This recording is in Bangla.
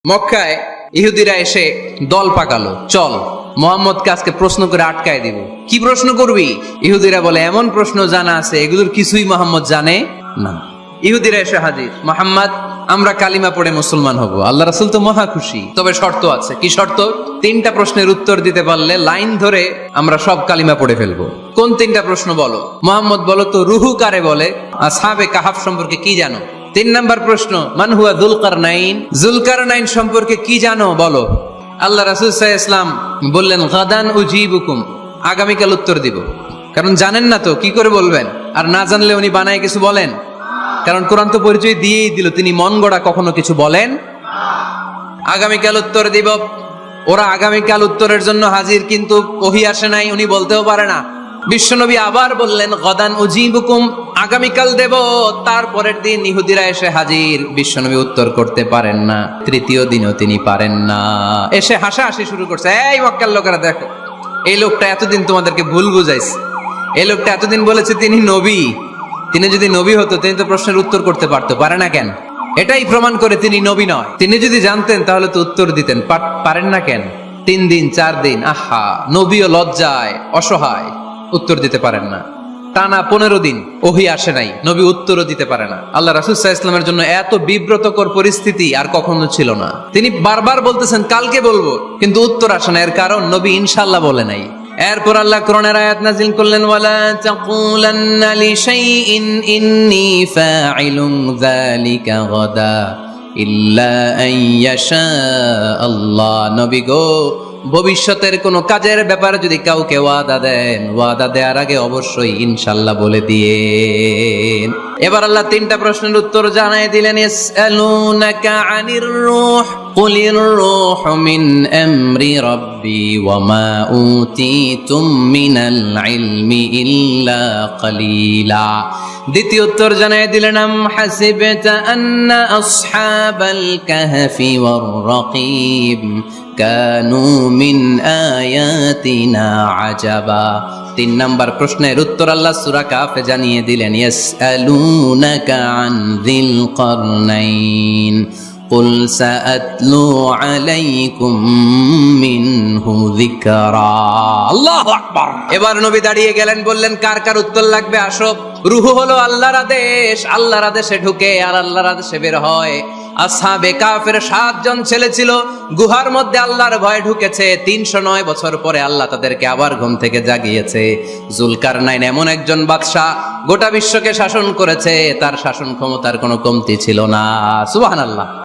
মক্কায় ইহুদিরা এসে দল পাকালো, চল মোহাম্মদকে আজকে প্রশ্ন করে আটকায় দিব। কি প্রশ্ন করবি? ইহুদিরা বলে এমন প্রশ্ন জানা আছে এগুলোর কিছুই মোহাম্মদ জানে না। ইহুদিরা এসে হাজির, মোহাম্মদ আমরা কালিমা পড়ে মুসলমান হব। আল্লাহ রাসূল তো মহা খুশি, তবে শর্ত আছে। কি শর্ত? 3টা প্রশ্নের উত্তর দিতে পারলে লাইন ধরে আমরা সব কালিমা পড়ে ফেলবো। কোন 3টা প্রশ্ন বলো? মোহাম্মদ বলো তো রুহু কারে বলে? আসহাবে কাহাফ সম্পর্কে কি জানো? 3 নাম্বার প্রশ্ন, মান হুয়া যুলকারনাইন, যুলকারনাইন সম্পর্কে কি জানো বলো। আল্লাহ রাসূল সাল্লাল্লাহু আলাইহি ওয়াসাল্লাম বললেন গাদান উজিবুকুম, আগামীকাল উত্তর দিব। কারণ জানেন না তো কি করে বলবেন, আর না জানলে উনি বানায় কিছু বলেন? কারণ কোরআন তো পরিচয় দিয়েই দিল তিনি মন গড়া কখনো কিছু বলেন। আগামীকাল উত্তর দিব। ওরা আগামীকাল উত্তরের জন্য হাজির, কিন্তু ওহী আসে নাই, উনি বলতেও পারে না। বিশ্বনবী আবার বললেন গদান উজিবুকুম, আগামীকাল দেব। তারপরের দিন ইহুদিরা এসে হাজির, বিশ্বনবী উত্তর করতে পারেন না। তৃতীয় দিনও তিনি পারেন না, এসে হাসাহাসি শুরু করছে। এই মক্কার লোকেরা দেখো, এই লোকটা এতদিন তোমাদেরকে ভুল বুঝাইছে। এই লোকটা এতদিন বলেছে তিনি নবী। তিনি যদি নবী হতো তিনি তো প্রশ্নের উত্তর করতে পারতো, পারে না কেন? এটাই প্রমাণ করে তিনি নবী নয়। তিনি যদি জানতেন তাহলে তো উত্তর দিতেন, পারেন না কেন? 3 দিন 4 দিন, আহা, নবীও লজ্জায় অসহায়, উত্তর দিতে পারেন না। টানা 15 দিন ওহী আসে নাই, নবী উত্তরও দিতে পারে না। আল্লাহ রাসূল সাল্লাল্লাহু আলাইহি ওয়াসাল্লামের জন্য এত বিব্রতকর পরিস্থিতি আর কখনো ছিল না। তিনি বারবার বলতেছেন কালকে বলবো, কিন্তু উত্তর আসে না। এর কারণ নবী ইনশাআল্লাহ বলে নাই। এরপর আল্লাহ কোরআনের আয়াত নাযিল করলেন, ওয়ালা তাকুলান্না লিশাইইন ইন্নী ফাইলুন যালিকা গাদা ইল্লা আইয়াশা আল্লাহ। নবী গো, ভবিষ্যতের কোন কাজের ব্যাপারে যদি কাউকে ওয়াদা দেন, ওয়াদা দেওয়ার আগে অবশ্যই ইনশাআল্লাহ বলে দিয়েন। এবার আল্লাহ 3টা প্রশ্নের উত্তর জানাই দিলেন। ইয়াসআলুনাকা আনির রূহ কুলির রূহু মিন আমরি রাব্বি ওয়া মা উতিতুম মিনাল ইলমি ইল্লা কালিলা। দ্বিতীয় উত্তর জানাই দিলেন, আম হাসিবতা আন্না আসহাবাল কাহফি ওয়ার রাকিব কানু মিন আয়াতিনা আজাবা। 3 নাম্বার প্রশ্নের উত্তর আল্লাহ সূরা কাফে জানিয়ে দিলেন, ইয়াসআলুনাকা আন যিল কারনাইন কুল সাআতলু আলাইকুম মিনহু যিকরা। আল্লাহু আকবার। এবার নবী দাঁড়িয়ে গেলেন, বললেন কার কার উত্তর লাগবে আসো। রূহু হলো আল্লাহর আদেশ, আল্লাহর আদেশে ঢুকে আর আল্লাহর আদেশে বের হয়। আসহাবে কাফের 7 জন ছেলে ছিল, গুহার মধ্যে আল্লাহর ভয় ঢুকেছে। 309 বছর পরে আল্লাহ তাদেরকে আবার ঘুম থেকে জাগিয়েছে। যুলকারনাইন এমন একজন বাদশা, গোটা বিশ্বকে শাসন করেছে, তার শাসন ক্ষমতার কোনো কমতি ছিল না। সুবহানাল্লাহ।